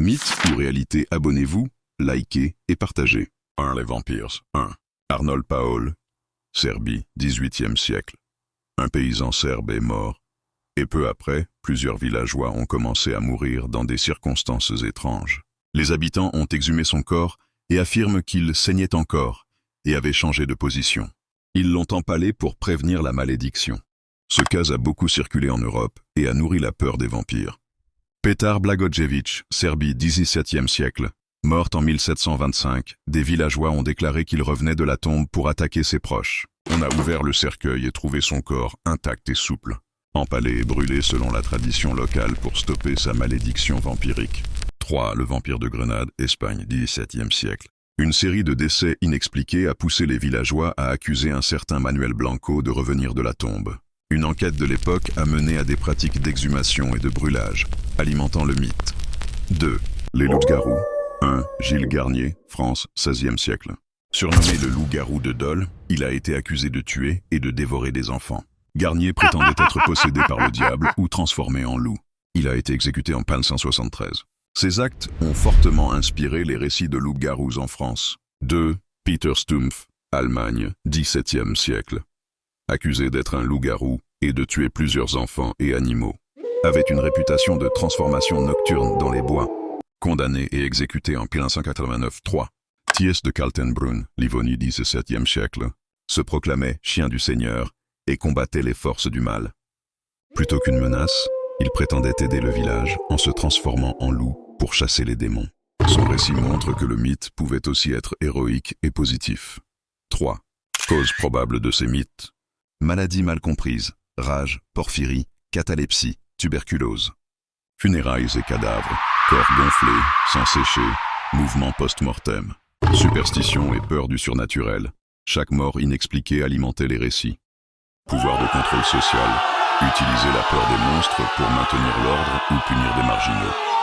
Mythe ou réalité, abonnez-vous, likez et partagez. 1. Les vampires. 1. Arnold Paul, Serbie, 18e siècle. Un paysan serbe est mort, et peu après, plusieurs villageois ont commencé à mourir dans des circonstances étranges. Les habitants ont exhumé son corps et affirment qu'il saignait encore et avait changé de position. Ils l'ont empalé pour prévenir la malédiction. Ce cas a beaucoup circulé en Europe et a nourri la peur des vampires. Petar Blagojević, Serbie, 17e siècle. Morte en 1725, des villageois ont déclaré qu'il revenait de la tombe pour attaquer ses proches. On a ouvert le cercueil et trouvé son corps intact et souple, empalé et brûlé selon la tradition locale pour stopper sa malédiction vampirique. 3. Le vampire de Grenade, Espagne, 17e siècle. Une série de décès inexpliqués a poussé les villageois à accuser un certain Manuel Blanco de revenir de la tombe. Une enquête de l'époque a mené à des pratiques d'exhumation et de brûlage, alimentant le mythe. 2. Les loups-garous. 1. Gilles Garnier, France, 16e siècle. Surnommé le loup-garou de Dole, il a été accusé de tuer et de dévorer des enfants. Garnier prétendait être possédé par le diable ou transformé en loup. Il a été exécuté en 1573. Ces actes ont fortement inspiré les récits de loups-garous en France. 2. Peter Stumpf, Allemagne, 17e siècle. Accusé d'être un loup-garou et de tuer plusieurs enfants et animaux. Avait une réputation de transformation nocturne dans les bois. Condamné et exécuté en 1589. 3. Thiès de Kaltenbrunn, Livonie, 17e siècle, se proclamait chien du Seigneur et combattait les forces du mal. Plutôt qu'une menace, il prétendait aider le village en se transformant en loup pour chasser les démons. Son récit montre que le mythe pouvait aussi être héroïque et positif. 3. Cause probable de ces mythes. Maladies mal comprises, rage, porphyrie, catalepsie, tuberculose. Funérailles et cadavres, corps gonflés, sang séché, mouvements post-mortem. Superstition et peur du surnaturel. Chaque mort inexpliquée alimentait les récits. Pouvoir de contrôle social. Utiliser la peur des monstres pour maintenir l'ordre ou punir des marginaux.